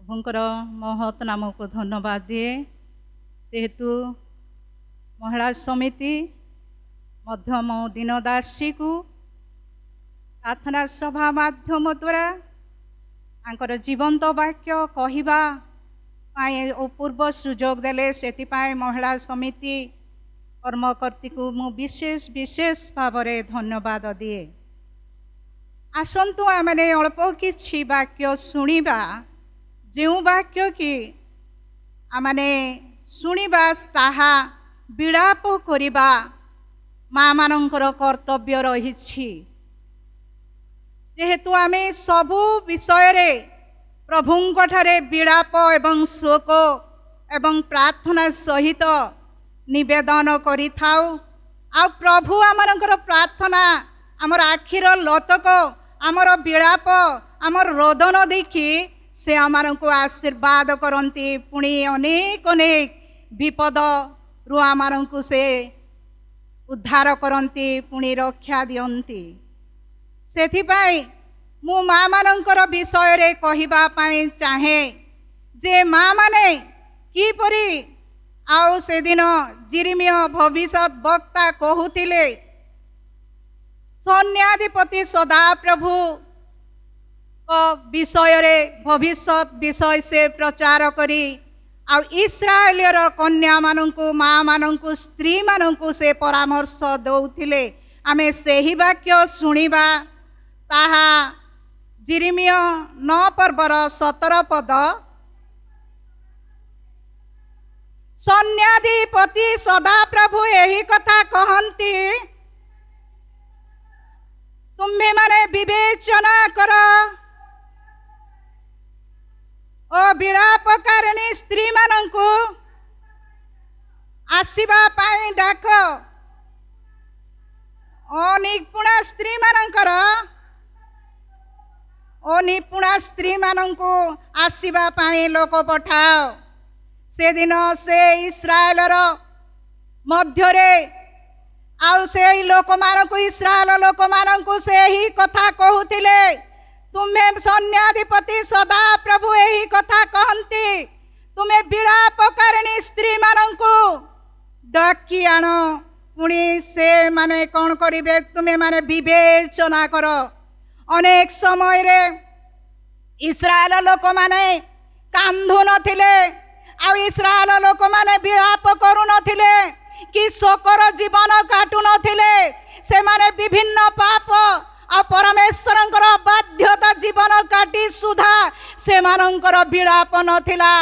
प्रभुंकर महत नाम को धन्यवाद दिए जेहेतु महिला समिति मध्यम दीनदासी को प्रार्थना सभा माध्यम द्वारा आंकर जीवंत वाक्य कहवा अपूर्व सुजोग देले से महिला समिति कर्मकर्ती को मु विशेष विशेष भाव में धन्यवाद दिए। आसतु आम अल्प कि वाक्य शुणा जो वाक्य कि आमने शुणा ताहा विलाप करिबा माँ मानकर कर्तव्य रही जेहेतु आमे सबु विषय रे प्रभुंक ठारे विलाप एवं शोक एवं प्रार्थना सहित निवेदन करि थाउ। आ प्रभु आमर प्रार्थना आमर आखिर लतक आमर विलाप आमर रोदन देखी से आमर को आशीर्वाद करती पुणी अनेक अनेक विपद रु आमर को से उद्धार करती पुणी रक्षा दियंती। सेथिपाई मु माँ मानकर विषय रे कहिबा पाई चाहे जे माँ माने किपरि आउ से दिन जिरिमिय भविष्यत वक्ता कहूतिले सैन्याधिपति सदा प्रभु विषय रे भविष्यत विषय से प्रचार करी आ इस्राएलियर कन्या मानंकु माँ मानंकु स्त्री मानंकु से परामर्श दौथिले। आमे सेही वाक्य शुणिबा ताहा जिरिमिय 9 पर्वर 17 पद सैन्याधिपति सदा प्रभु यही कथा कहती तुम्हें माने विवेचना कर ओ विलापकारिणी स्त्री मानंकु आसीबा पाई डाक अनिपुणा स्त्री मानंकर अनिपुणा स्त्री मानंकु आसीबा पाई लोक पठाओ। से दिन से इस्राएलर मध्यरे आउ से लोक मानक इस्राएल लोक मानक से ही कथा कहूतिले तुम्हें सैन्याधिपति सदा प्रभु यही कथा कहती तुम्हें विलापकारिणी स्त्री मानंकु डाकी आण पुणी से माने कौन करिवे तुम्हें माने विवेचना कर। अनेक समय रे इस्राएल लोक माने कांधु नथिले आ इस्राएल लोक माने विलाप करू नथिले कि शोकर जीवन काटू नथिले से माने विभिन्न पाप आ परमेश्वरंकर बाध्यता जीवन काटी सुधा से मानंकर विलाप नथिला।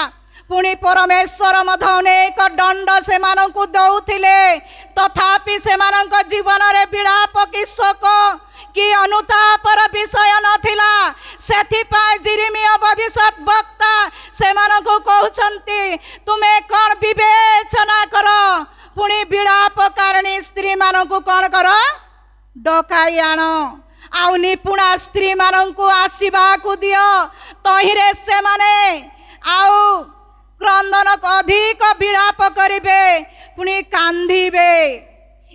पुणी परमेश्वर मध्य अनेक दंड से मानंकु दौथिले तथापि से मानंक जीवन रे विलाप कि शोक कि अनुतापर विषय नथिला। सेथिपाई जिरिमिय भविष्यत वक्ता से मानंकु कहउछंती तुमे कौन विवेचना कर पुणी विलापकारिणी स्त्री मानंकु कौन कर डकाई आण आउ निपुणा स्त्री मानंकु आसीबाकु दियो तहिरे से माने आउ क्रंदन अधिक विलाप करिवे पुणी कांदिबे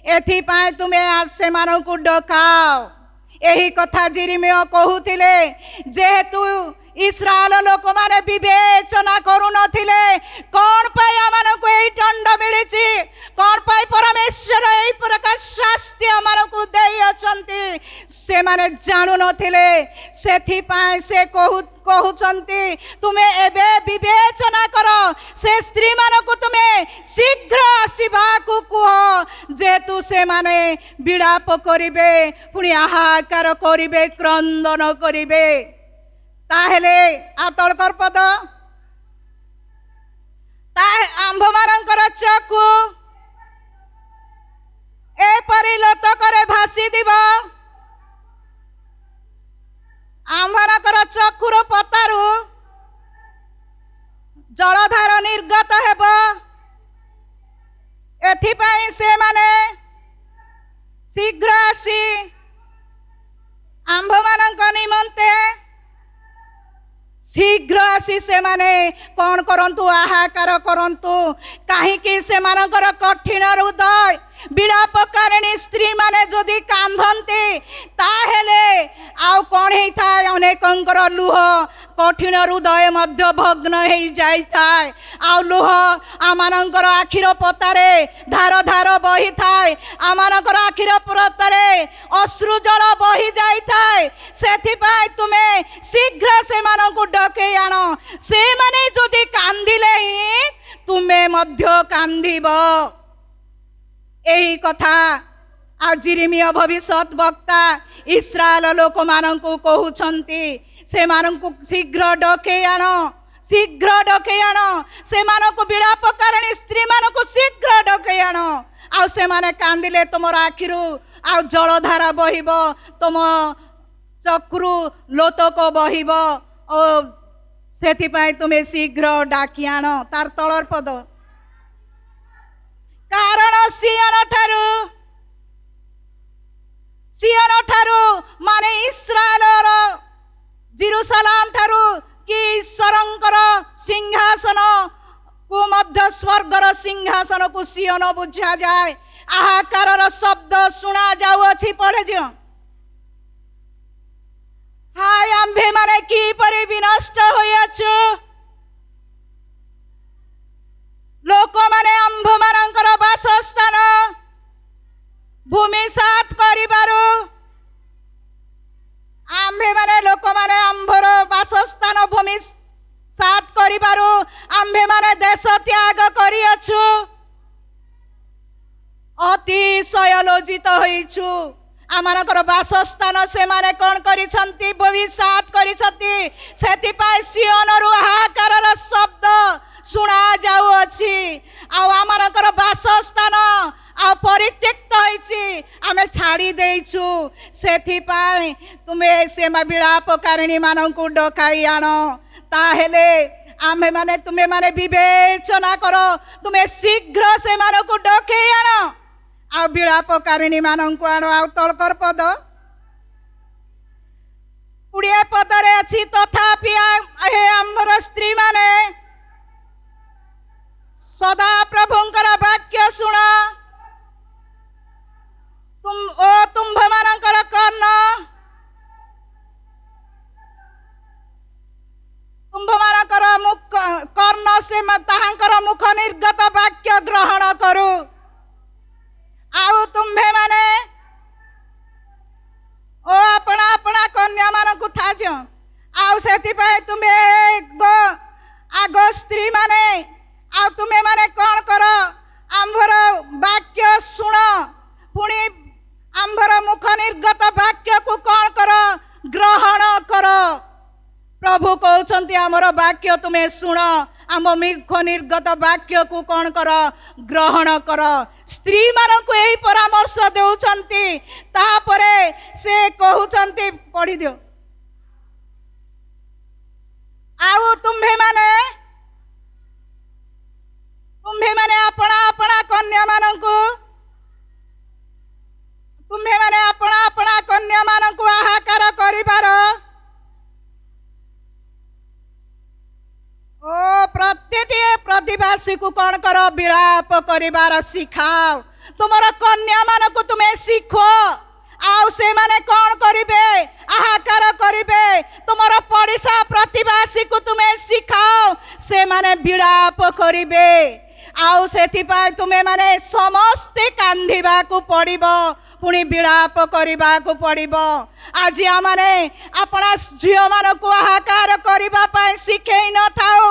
एथिपाई तुमे से मानंकु डकाओ। यही कथा जिरिमिय कहूतिले जेहेतु इस्राएल लोक माने विवेचना करू नथिले कौन पाई आमानकु एई दंड मिलिछि कौन पाई परमेश्वर एई प्रकार शास्ति आमानकु देई अछंती से माने जानु नथिले। सेथिपाई से कहउछंती तुमे एबे विवेचना करो से स्त्री मानकु तुमे शीघ्र आसीबाकु कुह जेतु से माने विलाप करिवे पुणी हाहाकार करिवे क्रंदन करिवे। ताहेले आतलकर पद आंभ मानकर चकु एपरि लोतकरे भासी दिब आंभर चकुर पतारु जलधार निर्गत हेब। एथिपाई से माने शीघ्र आसी आंभ मानक निमंते शीघ्र आसी से माने कौन करंतु हाहाकार करंतु कहीं से मानकर कठिन हृदय ବିଳାପକାରିଣୀ ସ୍ତ୍ରୀ ମାନେ ଯଦି କାନ୍ଦନ୍ତି ତାହେଲେ ଆଉ କ'ଣ ହେଇଥାଏ? ଅନେକଙ୍କର ଲୁହ କଠିନ ହୃଦୟ ମଧ୍ୟ ଭଗ୍ନ ହେଇଯାଇଥାଏ। ଆଉ ଲୁହ ଆମମାନଙ୍କର ଆଖିର ପତାରେ ଧାର ଧାର ବହିଥାଏ। ଆମମାନଙ୍କର ଆଖିର ପତାରେ ଅଶ୍ରୁ ଜଳ ବହି ଯାଇଥାଏ। ସେଥିପାଇଁ ତୁମେ ଶୀଘ୍ର ସେମାନଙ୍କୁ ଡକେଇ ଆଣ। ସେମାନେ ଯଦି କାନ୍ଦିଲେ ହିଁ ତୁମେ ମଧ୍ୟ କାନ୍ଦିବ। ଏହି କଥା ଆଉ ଜିରିମିୟ ଭବିଷ୍ୟତ ବକ୍ତା ଇସ୍ରାଏଲ ଲୋକମାନଙ୍କୁ କହୁଛନ୍ତି, ସେମାନଙ୍କୁ ଶୀଘ୍ର ଡକେଇ ଆଣ, ଶୀଘ୍ର ଡକେଇ ଆଣ। ସେମାନଙ୍କୁ ବିଳାପକାରିଣୀ ସ୍ତ୍ରୀ ମାନଙ୍କୁ ଶୀଘ୍ର ଡକେଇ ଆଣ। ଆଉ ସେମାନେ କାନ୍ଦିଲେ ତୁମର ଆଖିରୁ ଆଉ ଜଳଧାରା ବହିବ, ତୁମ ଚକ୍ଷୁରୁ ଲୋତକ ବହିବ। ଓ ସେଥିପାଇଁ ତୁମେ ଶୀଘ୍ର ଡାକି ଆଣ। ତାର ତଳର ପଦ, କାରଣ ସିୟନ ଠାରୁ ମାନେ ଇସ୍ରାଏଲର ଜେରୁସାଲେମ ଠାରୁ କି ଈଶ୍ୱରଙ୍କର ସିଂହାସନ କୁ ମଧ୍ୟ ସ୍ୱର୍ଗର ସିଂହାସନକୁ ସିୟନ ବୁଝାଯାଏ। ଆହାକାରର ଶବ୍ଦ ଶୁଣା ଯାଉଅଛି। ପଢ଼େ ଝିଅ। ହାୟ ଆମ୍ଭେମାନେ କିପରି ବିନଷ୍ଟ ହୋଇଅଛୁ। ଲୋକମାନେ ଆମ୍ଭମାନଙ୍କର ବାସସ୍ଥାନ ଭୂମିସାତ କରିବାରୁ, ଆମ୍ଭେମାନେ ଲୋକମାନେ ଆମ୍ଭର ବାସସ୍ଥାନ ଭୂମି ସାତ କରିବାରୁ ଆମ୍ଭେମାନେ ଦେଶ ତ୍ୟାଗ କରିଅଛୁ। ଅତିଶୟ ଲଜ୍ଜିତ ହୋଇଛୁ। ଆମମାନଙ୍କର ବାସସ୍ଥାନ ସେମାନେ କ'ଣ କରିଛନ୍ତି? ଭୂମିସାତ କରିଛନ୍ତି। ସେଥିପାଇଁ ସିୟନରୁ ହାହାକାରର ଶବ୍ଦ ଶୁଣା ଯାଉଅଛି। ଆଉ ଆମମାନଙ୍କର ବାସସ୍ଥାନ ଆଉ ପରିତ୍ୟକ୍ତ ହୋଇଛି, ଆମେ ଛାଡ଼ି ଦେଇଛୁ। ସେଥିପାଇଁ ତୁମେ ସେ ବିଳାପକାରିଣୀ ମାନଙ୍କୁ ଡକାଇ ଆଣ। ତାହେଲେ ଆମ୍ଭେମାନେ ତୁମେମାନେ ବିବେଚନା କର, ତୁମେ ଶୀଘ୍ର ସେମାନଙ୍କୁ ଡକେଇ ଆଣ ଆଉ ବିଳାପକାରିଣୀ ମାନଙ୍କୁ ଆଣ। ଆଉ ତଳକର ପଦ 20 ପଦରେ ଅଛି, ତଥାପି ହେ ଆମ୍ଭର ସ୍ତ୍ରୀ ମାନେ ସଦା ପ୍ରଭୁଙ୍କର ବାକ୍ୟ ଶୁଣ ଓ ତୁମ୍ଭମାନଙ୍କର କର୍ଣ୍ଣ ସେ ତାହାଙ୍କର ମୁଖ ନିର୍ଗତ ବାକ୍ୟ ଗ୍ରହଣ କରୁ। ଆଉ ତୁମ୍ଭେମାନେ ଓ ଆପଣା ଆପଣା କନ୍ୟା ମାନଙ୍କୁ ଥାଜ। ଆଉ ସେଥିପାଇଁ ତୁମେ ଆଗ ସ୍ତ୍ରୀ ମାନେ ଆଉ ତୁମେ ମାନେ କ'ଣ କର? ଆମ୍ଭର ବାକ୍ୟ ଶୁଣ, ପୁଣି ଆମ୍ଭର ମୁଖ ନିର୍ଗତ ବାକ୍ୟକୁ କ'ଣ କର? ଗ୍ରହଣ କର। ପ୍ରଭୁ କହୁଛନ୍ତି ଆମର ବାକ୍ୟ ତୁମେ ଶୁଣ, ଆମ ମୁଖ ନିର୍ଗତ ବାକ୍ୟକୁ କ'ଣ କର? ଗ୍ରହଣ କର। ସ୍ତ୍ରୀ ମାନଙ୍କୁ ଏହି ପରାମର୍ଶ ଦେଉଛନ୍ତି। ତାପରେ ସେ କହୁଛନ୍ତି, ପଢିଦିଅ, ଆଉ ତୁମ୍ଭେମାନେ ଆପଣା ଆପଣା କନ୍ୟା ମାନଙ୍କୁ ଆହାକାର କରିବାର ଓ ପ୍ରତ୍ୟେକଟି ପ୍ରତିବାସୀକୁ କ'ଣ କର? ବିଳାପ କରିବାର ଶିଖାଅ। ତୁମର କନ୍ୟା ମାନଙ୍କୁ ତୁମେ ଶିଖ। ଆଉ ସେମାନେ କ'ଣ କରିବେ? ଆହାକାର କରିବେ। ତୁମର ପଡ଼ିଶା ପ୍ରତିବାସୀକୁ ତୁମେ ଶିଖାଅ, ସେମାନେ ବିଳାପ କରିବେ। ଆଉ ସେଥିପାଇଁ ତୁମେମାନେ ସମସ୍ତେ କାନ୍ଦିବାକୁ ପଡ଼ିବ, ପୁଣି ବିଳାପ କରିବାକୁ ପଡ଼ିବ। ଆଜି ଆମମାନେ ଆପଣା ଝିଅମାନଙ୍କୁ ଆହାକାର କରିବା ପାଇଁ ଶିଖେଇ ନଥାଉ,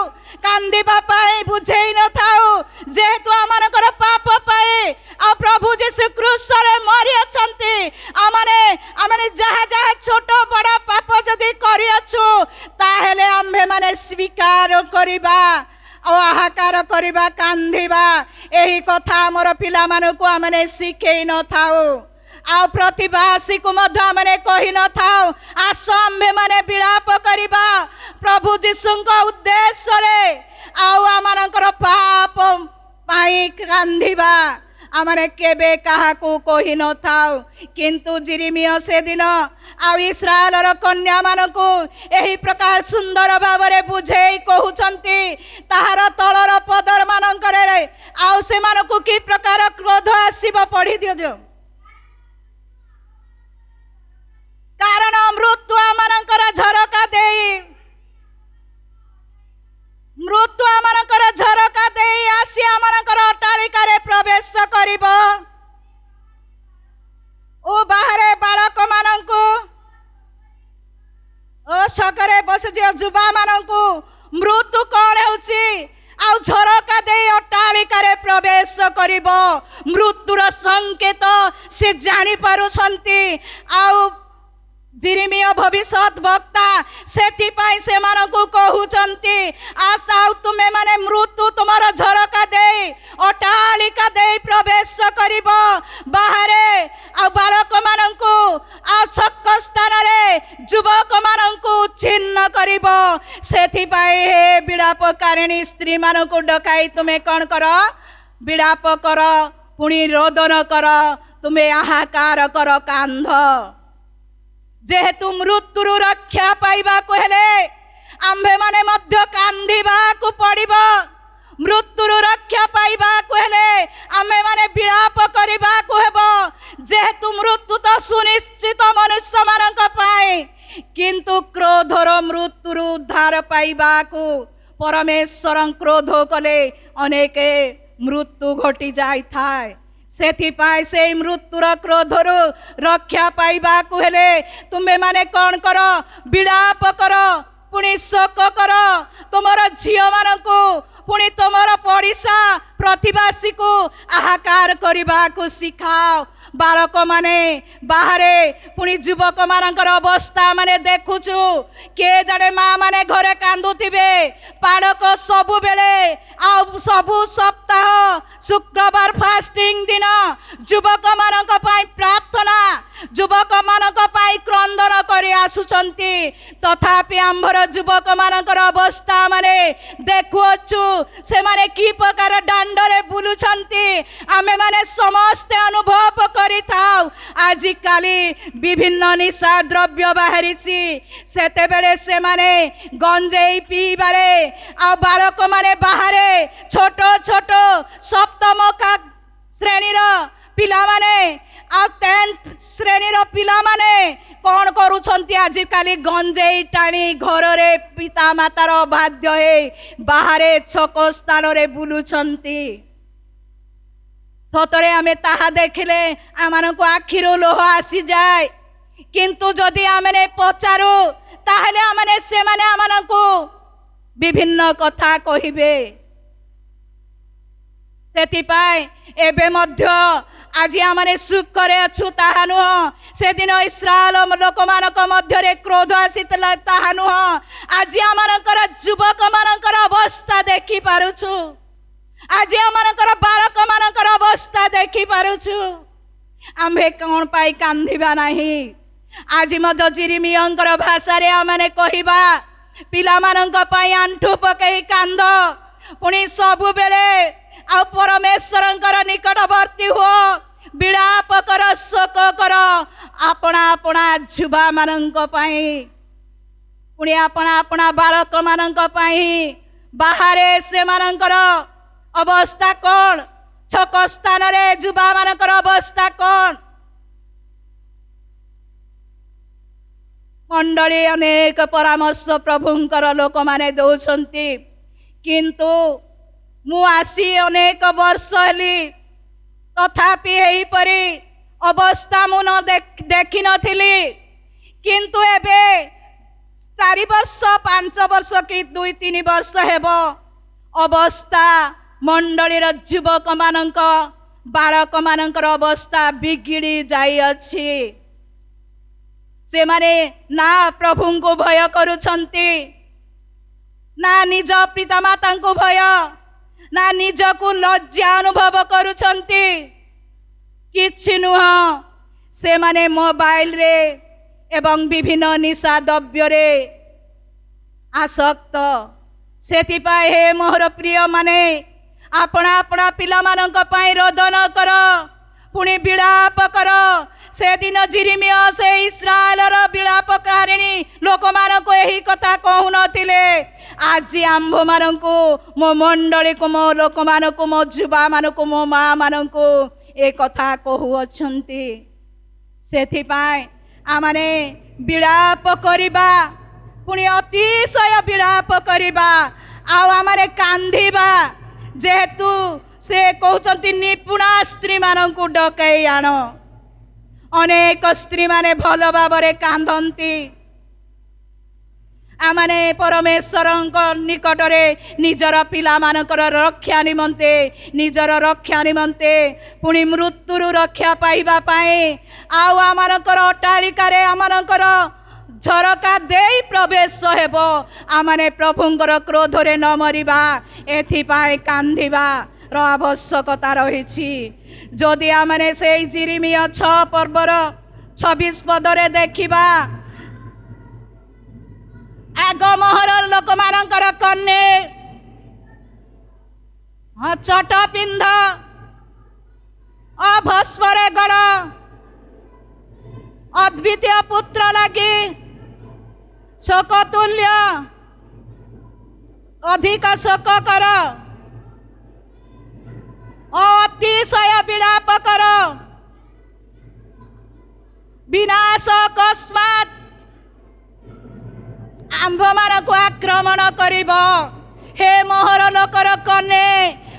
କାନ୍ଦିବା ପାଇଁ ବୁଝେଇ ନଥାଉ। ଯେହେତୁ ଆମମାନଙ୍କର ପାପ ପାଇଁ ଆଉ ପ୍ରଭୁ ଯୀଶୁ କ୍ରୁଶରେ ମରିଅଛନ୍ତି, ଆମମାନେ ଯାହା ଯାହା ଛୋଟ ବଡ଼ ପାପ ଯଦି କରିଅଛୁ, ତାହେଲେ ଆମ୍ଭେମାନେ ସ୍ୱୀକାର କରିବା ଆଉ ଆହାକାର କରିବା, କାନ୍ଦିବା। ଏହି କଥା ଆମର ପିଲାମାନଙ୍କୁ ଆମେ ଶିଖେଇ ନଥାଉ। ଆଉ ପ୍ରତିବାସୀକୁ ମଧ୍ୟ ଆମେ କହି ନଥାଉ, ଆସ ଆମ୍ଭେମାନେ ବିଳାପ କରିବା ପ୍ରଭୁ ଯୀଶୁଙ୍କ ଉଦ୍ଦେଶ୍ୟରେ ଆଉ ଆମମାନଙ୍କର ପାପ ପାଇଁ କାନ୍ଦିବା। ଆମେ କେବେ କାହାକୁ କହି ନଥାଉ। କିନ୍ତୁ ଜିରିମିୟ ସେଦିନ ଆଉ ଇସ୍ରାଏଲର କନ୍ୟାମାନଙ୍କୁ ଏହି ପ୍ରକାର ସୁନ୍ଦର ଭାବରେ ବୁଝେଇ କହୁଛନ୍ତି। ତାହାର ତଳର ପଦର ମାନଙ୍କରେ आउ से मानकु की प्रकार क्रोध आसीब पढ़ी दियो। कारण मृत्यु आमनकर झरका देई मृत्यु आमनकर झरका देई आसी आमनकर अट्टालिकारे प्रवेश करिब ओ बाहरे बालक मानकु ओ छकरे बस जे जुबा मानकु मृत्यु कौन होउची आउ झरका दे अट्टालिकारे प्रवेश करिब मृत्युर संकेत से जानी पारुछंती आउ जिरिमिय भविष्यत वक्ता सेथिपाई से मानकु कहउचंती आस्ता तुमे माने मृत्यु तुमर झरका दे अट्टालिका दे प्रवेश करिब बाहरे आ बालक मानकु आ छक्क स्थान रे युवक मानकु छिन्न करिब सेथिपाई हे विलापकारिणी स्त्री मानकु डकाई तुमे कोन कर विलाप कर पुणी रोदन कर तुमे आहाकार कर कांध जेहेतु मृत्यु रक्षा पाइबा को हेले आम्भे माने मध्य कांदिबा को पड़िब मृत्यु रक्षा पाइबा को हेले आम्भे माने विलाप करिबा को हेबो जेहेतु मृत्यु तो सुनिश्चित मनुष्य मानक पाए किंतु क्रोधर मृत्यु उद्धार पाइबा को परमेश्वर क्रोध कले अनेक मृत्यु घटी जाई थाए सेथिपाई से मृत्युर क्रोधरु रक्षा पाइबा को हेले तुम्हें माने कौन कर विलाप कर पुणी शोक कर तुमर झियो मानकु पुणी तुमर पड़िशा प्रतिवासी को आहाकार करने को सिखाओ बालक माने बाहरे पुणी युवक मानकर अवस्था माने देखुचु के जाने माँ माने घरे कांदुथिबे बालक सबु बेले आ सबु सप्ताह शुक्रवार फास्टिंग दिन युवक मानक पाई प्रार्थना युवक मानक पाई क्रंदन करी आसुचंती तथापि आंभर युवक मानकर अवस्था माने देखुअछु से माने की प्रकार दांडरे बुलुचंती आमे माने समस्त अनुभव करी थाउ आजि काली विभिन्न निशा द्रव्य बाहरी सेते बेले से माने गंजेई पीबारे आ बालक माने बाहरे छोट छोट सप्तम श्रेणी पिला माने आ 10th श्रेणी पिला माने कौन करुछंती आजि काली गंजेई टाणी घर रे पिता मातार बाध्य हे बाहरे छक स्थान रे बुलुछंती सतरे आमे ताहा देखिले आमानको आखिरो लोह आसी जाए किंतु जदि आमने पचारू ताहले आमने से माने आमानको विभिन्न कथा कहिबे सेतिपाई एबे मध्य आज आमने सुख करे अछु ताहा नुह से दिन इस्राएल लोक मानक मध्य रे क्रोध आसीतला ताहा नुह आज आमनकर युवक मानकर अवस्था देखि पारुछु आज आमनकर बालक मानकर अवस्था देखि पारुछु आम्भे कौन पाई कांदिबा नाही आज मध्य जिरिमियंकर भाषा रे आमने कहिबा पिला मानक पाई आंठु पकई कांद पुणी सबु बेले आ परमेश्वरंकर निकटवर्ती हो विलाप कर शोक कर आपना आपना जुबा मानक पाई पुणी आपना आपना बालक मानक पाई बाहरे से मानकर अवस्था कौन छक स्थान रे जुबा मानकर अवस्था कौन मंडली अनेक परामर्श प्रभुंकर लोक माने दौछंती किंतु मु आसी अनेक वर्ष हेली तथापि एही परी अवस्था मु न देखि नथिली किंतु एबे 4 वर्ष 5 वर्ष कि 2-3 वर्ष हेबो अवस्था मंडलीर युवक मानक बालक मानकर अवस्था बिगिड़ी जाई अछि से माने ना प्रभु को भय करुछंती ना निज पिता माता को भय ना निज को लज्जा अनुभव करुछंती किछि नुह से माने मोबाइल रे एवं विभिन्न निशा द्रव्य रे आसक्त सेतिपाई हे मोहर प्रिय माने आपना आपना पिला मानक पाई रोदन कर पुणी विलाप कर से दिन जिरिमिय से इस्राएलर विलाप कारिणी लोक मानक यही कथा कहु नथिले। आज आंभ मानकु मो मंडली को मो लोक मानकु मो जुबा मानकु मो माँ मानकु ए कथा कहु अछंती। सेथिपाई आमाने विलाप करिबा पुणी अतिशय विलाप करिबा आउ आमाने कांदिबा जेहेतु से कहउचंती निपुणा स्त्री मानकु डकई आण। अनेक स्त्री माने भल भावरे कांदंती। आमाने परमेश्वर निकटरे निजर पिला मानकर रक्षा निमंते निजर रक्षा निमंते पुणी मृत्युरु रक्षा पाइबा पाए आउ आमानकर अट्टालिकारे आमानकर झरका देई प्रवेश हेब। आमाने प्रभुंकर क्रोधरे न मरिबा एथिपाई कांदिबा र आवश्यकता रही। जदि आमाने से जिरिमिय 6 पर्वर 26 पदरे देखिबा आग मोहर लोक मानकर कन्ने चट पिंध अभस्मरे गड़ अद्वितीय पुत्र लगी शोकतुल्य अधिक शोक कर अतिशय विलाप कर विनाश अकस्मात आंभ मानक आक्रमण करिब। हे मोहर लोकर कन्ने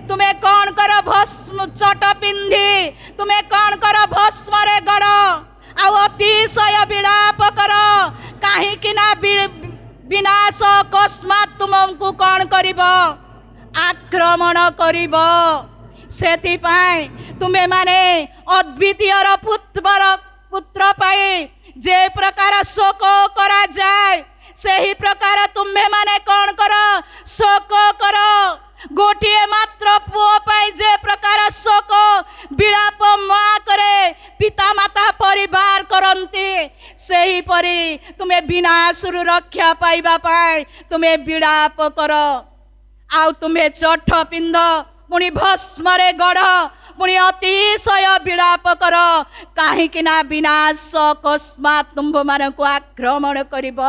तुम्हें कौन कर भस्म चट पिंधि तुम्हें कौन कर भस्म रे गड़ आउ अतिशय विलाप कर कहीं ना विनाश अकस्मात तुमको कौन करिब आक्रमण करिब। सेथिपाई तुम्हें माने अद्वितीय पुत्र पाई जे प्रकार शोक करा जाए सही प्रकार तुम्हें माने कौन कर शोक कर। गोटे मात्र पुओ पाई जे प्रकार शोक विलाप माँ करे पिता माता परिवार करती सही परी तुम्हें विनाशरु रक्षा पाइबा पाए तुम्हें विलाप कर आउ तुम्हें चठ पिंध पुणी भस्मरे गढ़ पुणी अतिशय विलाप कर कहीं ना विनाश अकस्मात तुम्भ मानक आक्रमण करिब।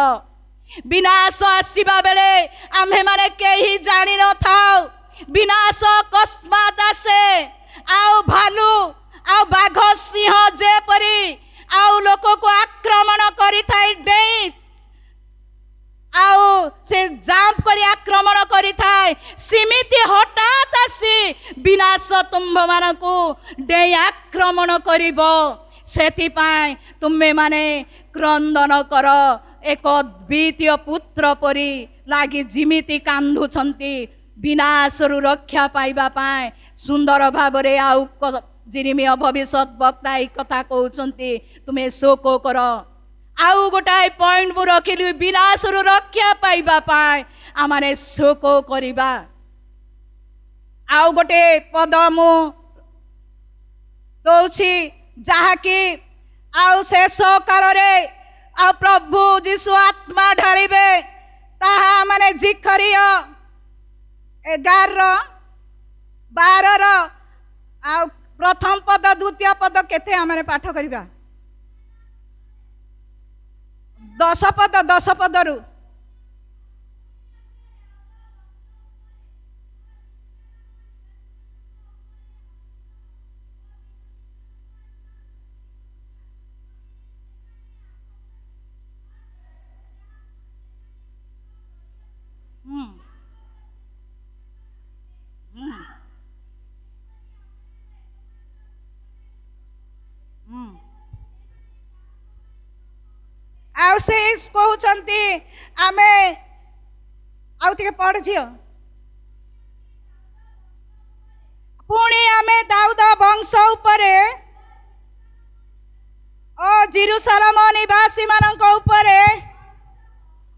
विनाश आसवा बेले आम्भे माने केही जानी न थाउ विनाश अकस्मात आसे आउ भालू आउ बाघ सिंह जेपरी आउ लोक को आक्रमण करि थाई डेई आउ से जांप करी आक्रमण करि थाई सिमिति हठात आसी विनाश तुम्भ मानकु डेई आक्रमण करिबो। सेथिपाई तुम्हे माने क्रंदन कर एक अद्वितीय पुत्र परी लागी जिमिति कांदुछंती विनाशरु रक्षा पाइबा पाए सुंदर भावरे आउ जिरिमिय भविष्यत वक्ता एक कथा कहउछंती तुम्हें शोक कर आउ गोटाए पॉइंट मु रखिली विनाशरु रक्षा पाइबा पाए आमाने शोक करिबा। आउ गोटे पद मु दउछि जाहाकि आउ शेष काल रे आ प्रभु जीशु आत्मा ढालिबे ताहा माने जिखरिय 11-12 आ प्रथम पद द्वितीय पद केते आमाने पाठ करिबा 10 पदरु आउ से कहउछंती आमे आउ टिके पढ़ जियो पुणी आमे दाऊद वंश उपरे ओ जेरुसलेम निवासी मानक उपरे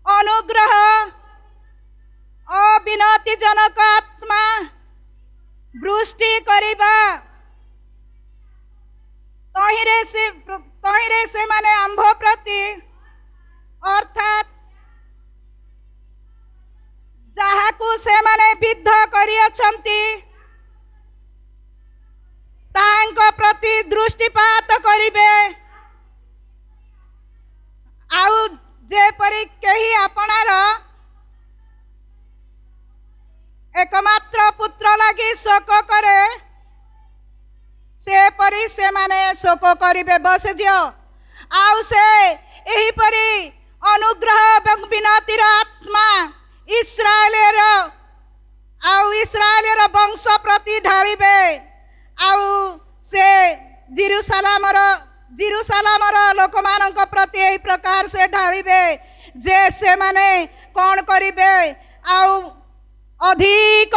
अनुग्रह अविनति जनक आत्मा वृष्टि करिबा तहिरे से माने आंभ प्रति अर्थात जहाकू से माने विद्ध करियछंती तांको प्रति दृष्टिपात करिबे ଯେପରି କେହି ଆପଣାର एकमात्र पुत्र लगी शोक करे सेपरी से माने शोक करिवे बस झियो आउ से एही परी अनुग्रह एवं विनतिर आत्मा इस्राएलर आउ इस्राएलर वंश प्रति ढालिबे आउ से जेरुसालेमर लोक मानक प्रति एही प्रकार से ढालिबे जे से माने कौन करिवे आउ अधिक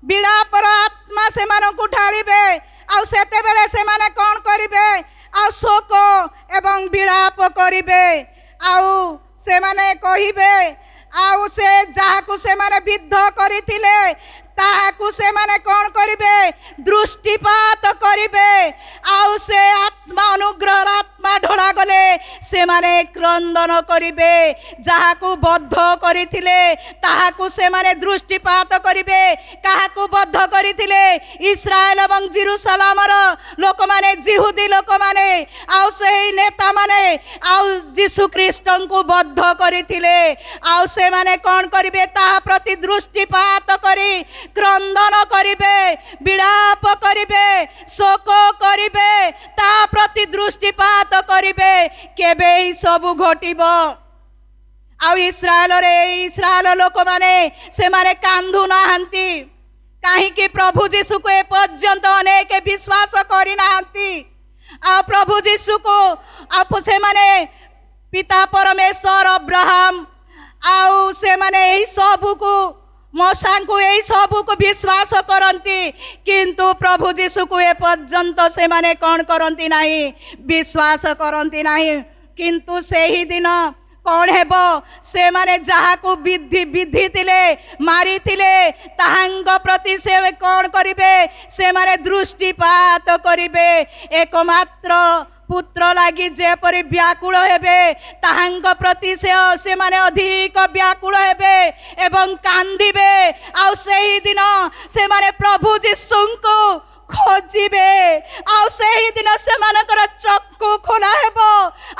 विलापर आत्मा से मानकु ढालिबे आउ सेते बेले से माने कौन करिवे आउ शोक एवं विलाप करिवे आउ से माने कहिबे आउ से जाहाकु से माने विद्ध करिथिले ताहाकु से माने कौन करिवे दृष्टिपात करिवे आउ से आत्मा अनुग्रह आत्मा ढोला गले से माने क्रंदन करिवे जाहाकु बद्ध करिथिले ताहाकु से माने दृष्टिपात करिवे काहाकु बद्ध करिथिले इस्राएल एवं जेरुसालेमर लोक माने जिहुदी लोक माने आउ से नेता माने आउ यीशु ख्रीष्टंकु बद्ध करिथिले आउ से माने कौन करिवे ताहा प्रति दृष्टिपात करी क्रंदन करिवे विलाप करिवे शोक करिवे ता प्रति दृष्टिपात करिवे केबे ही सबु घटिबो आउ इस्राएल लोक माने से माने कांदु नाहंती काहे कि प्रभु यीशु को ए पर्यंत अनेक विश्वास करि नाहंती आ प्रभु यीशु को आप से माने पिता परमेश्वर अब्राहम आउ से माने एही सबु को मोसा को यही सब को विश्वास करती किंतु प्रभु यीशु को ए पर्यंत से माने कौन करती नहीं विश्वास करती नहीं किंतु से ही दिन कौन हेब से माने जहा को विधि विधि तिले मारी तिले ताहांग प्रति से कौन करिवे से माने दृष्टिपात करिवे एकमात्र पुत्र लगी जेपरी व्याकुल हेबे ताहांग प्रति से माने अधिक व्याकुल हेबे एवं कांदिबे आउ सेही दिन से माने प्रभु यीशु को खोजिबे आउ सेही दिन से मानकर चक्षु खोला हेबो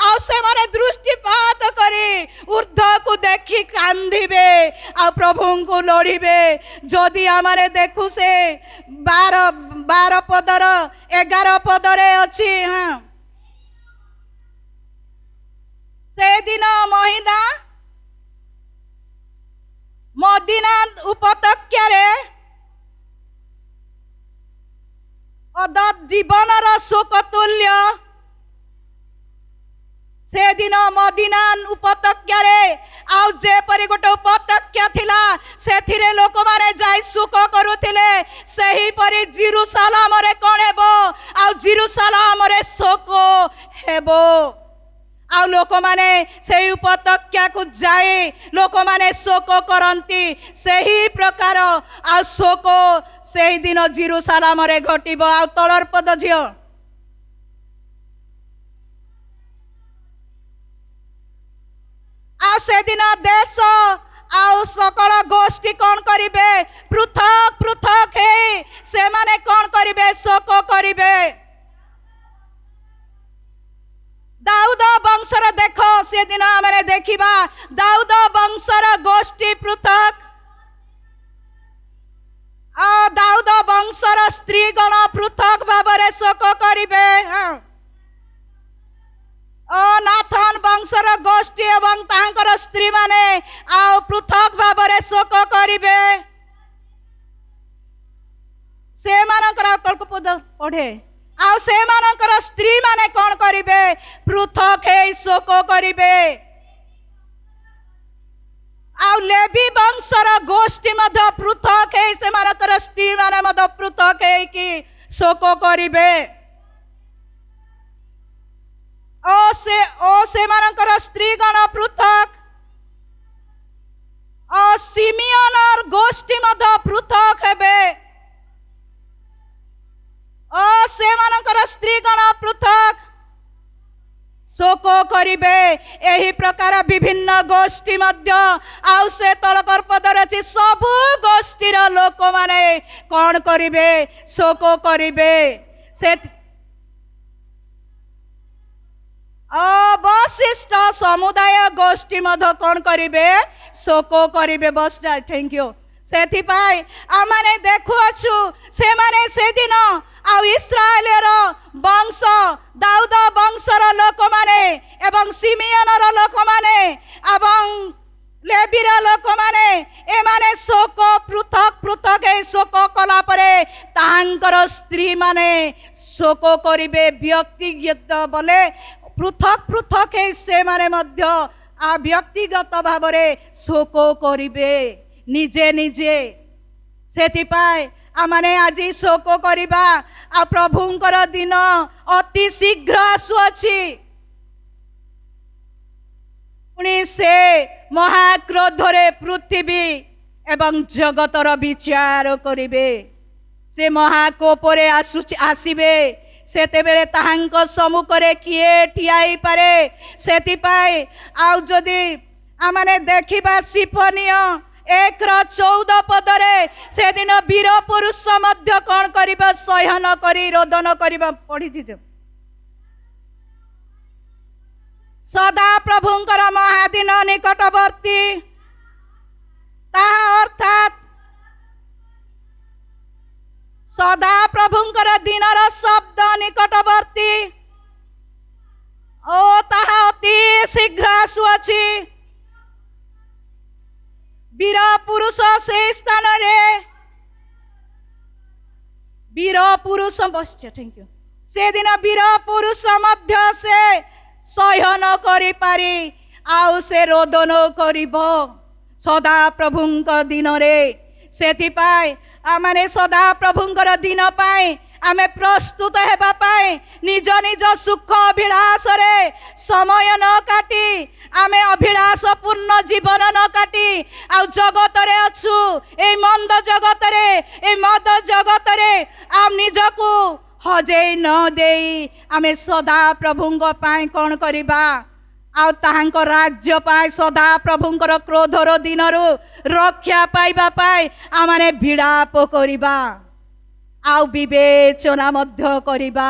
आउ से माने दृष्टिपात करी ऊर्ध्व को देखी कांदिबे आउ प्रभु को लोड़िबे जदि आमारे देखु से 12 पदर 11 पदरे अछि हाँ से दिन मदीना उपत्यकारे अदत जीवनर शोकतुल्य से दिन मदीना उपत्यकारे आउ जेपरी गोटे उपत्यका थिला सेथिरे लोक माने जाई सुख करुथिले सही परी जेरुसालेम रे कोन हेबो आउ जेरुसालेम रे शोक हेबो आउ लोक माने से उपत्यका को जाए लोक माने शोक करती सही प्रकार आ शोक से दिन जेरुसालेम रे घटिबो आउ तलर पद झियो आ से दिन देश आउ सकल गोष्ठी कौन करिवे पृथक पृथक हे से माने कौन करिवे शोक करिवे दाऊद वंशर देख से दिन आमे देखा दाऊद वंशर गोष्ठी पृथक दाऊद वंशर स्त्रीगण पृथक भाव शोक करिवे नाथन वंशर गोष्ठी एवं तांकर स्त्री माने आउ पृथक भाव शोक करिवे से मानकर कल्प पद पढ़े आउ से मानकर स्त्री माने कौन करिवे पृथक हे शोक करिवे आउ लेवी वंशर गोष्ठी मध्य पृथक हे से मानकर स्त्री माने मध्य पृथक हे कि शोक करिवे ओ से मानकर स्त्री गण पृथक सिमियनर गोष्ठी मध्य पृथक हेबे से मानकर स्त्री गण पृथक शोक करिवे एही प्रकार विभिन्न गोष्ठी मध्य आउ से तलकर पदर अछि सबु गोष्ठीर लोक माने कौन करिवे शोक करिवे से अवशिष्ट समुदाय गोष्ठी मध्य कौन करिवे शोक करिवे बस जा थैंक यू से आमे देखुअछु से माने से दिन आ इस्राएल वंश दाऊद वंशर लोक माने एवं सिमियनर लोक माने एवं लेवीर लोक माने एमाने शोक पृथक पृथक शोक कला परे ताहांकर स्त्री माने शोक करिवे व्यक्तिगत बोले पृथक पृथक से माने मध्य आ व्यक्तिगत भावरे शोक करिवे निजे निजे सेतिपाई आमाने आज शोक करिबा आ प्रभुंकर दिन अति शीघ्र आसुअछि पुणी से महाक्रोधरे पृथ्वी एवं जगतर विचार करिवे से महाकोपरे आसिबे सेतेबेले ताहांक सम्मुखरे किए ठियाई पारे सेतिपाई आउ जदि आमाने देखिबा सिफनिय 1:14 पदरे से दिन वीर पुरुष मध्य कौन करिबा सहन करी रोदन करिबा पढ़ी दीजिए सदा प्रभुंकर महादिन निकटवर्ती ताहा अर्थात सदा प्रभुंकर दिनर शब्द निकटवर्ती ओ ताहा अति शीघ्र आसुअछि वीर पुरुष से स्थान रे वीर पुरुष बसছে थैंक यू से दिन वीर पुरुष मध्य से सहन करि पारि आउ से रोदन करिबो सदा प्रभुंक दिन रे सेतिपाई आमाने सदा प्रभुंकर दिन पाई आमे प्रस्तुत हेबा पाई निज निज सुख अभिलाष रे समय न काटी आमे अभिलाष पूर्ण जीवन न काटी आ जगत रे अछु ए मंद जगत रे ए मद जगत रे आम निजको हजेई न देई आमे सदा प्रभुंक पाई कोन करिबा आ ताहांक राज्य पाई सदा प्रभुंकर क्रोधर दिनरु रक्षा पाइबा पाई आमाने विलाप करिबा आउ विवेचना मध्य करिबा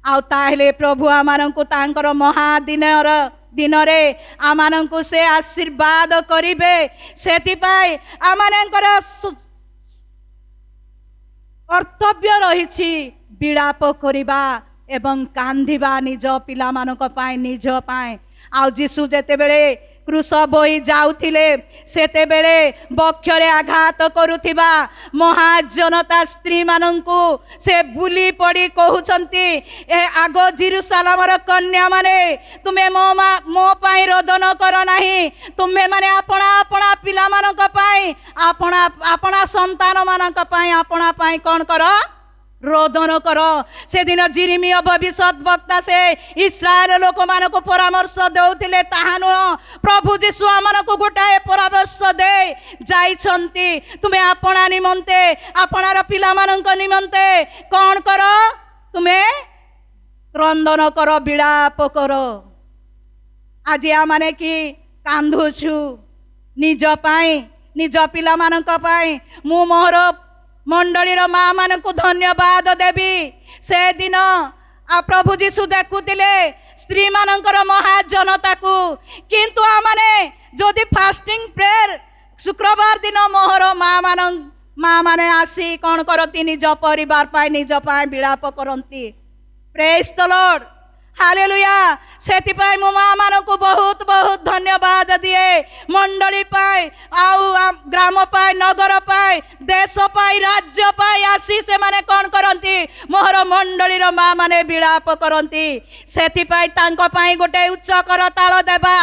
आउ ताहेले प्रभु आमानंकु तांकर महादिनर दिनरे आमानंकु से आशीर्वाद करिबे सेतिपाई आमानंकर कर्तव्य रहिछि विलाप करिबा एवं कांदिबा निज पिला मानक पाई निज पाई आउ जीशु जेते बेले क्रूस बोई जाउथिले सेते बेले बक्षरे आघात करुथिबा महाजनता स्त्री मानंकु से बुली पड़ी कहउचंती ए आगो जेरुसालेमर कन्या माने तुमे मो पाई रोदन कर नाही तुमे माने अपना अपना पिला मानक पाई अपना अपना संतान मानक पाई अपना पाई कोन कर रोदन कर से दिन जिरिमिया भविष्यत वक्ता से इस्राएल लोक मान को परामर्श देउथिले ताहानो प्रभु जीशु आमन को गोटाए परामर्श दे जाइछंती तुमे आपना निमंते आपनार पिला मानक निमंते कोन कर तुमे क्रंदन कर विलाप कर आज आमाने कि कांदुछु निज पाई निज पिला मानक पाई मु मोहर मंडलीर माँ मान को धन्यवाद देवी से दिन आ प्रभु जीशु देखुले स्त्री मानकर महाजनता को किंतु आमाने जदि फास्टिंग प्रेयर शुक्रवार दिन मोहर माँ माने आसी कौन करती निज परिवार पाई निज पाई विलाप करती प्रेज द लॉर्ड हालेलुया सेति पाई मो माँ मान को बहुत बहुत धन्यवाद दिए मंडली पाई आउ ग्राम पाई नगर पाई देश पाई राज्य पाई आसी से माने कौन करती मोहर मंडली रो माँ माने विलाप करती सेति पाई तांको पाई गोटे उच्च कर ताल देबा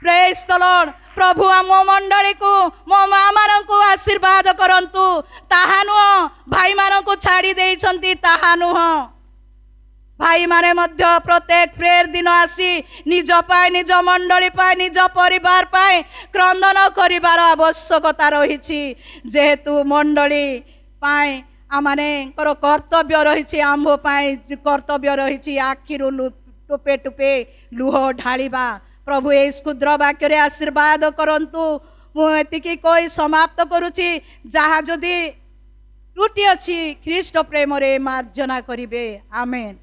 प्रेज द लॉर्ड प्रभु मो मंडली को मो माँ मान को आशीर्वाद करंतु ताहा नुह भाई मान को छाड़ी देइछंती ताहा नुह भाई माने मध्य प्रत्येक प्रेयर दिन आसी निज पाई निज मंडली पाई निज परिवार पाई क्रंदन करिवार आवश्यकता रही जेहेतु मंडली पाई आमाने कर्तव्य रही आंभ पाई कर्तव्य रही आखिरु टुपे टुपे लुह ढालिबा प्रभु ए क्षुद्र वाक्य आशीर्वाद करंतु मुझे कोई समाप्त करुची जहाँ जदि त्रुटि अच्छी ख्रीष्ट प्रेम रे मार्जना करिवे आमेन।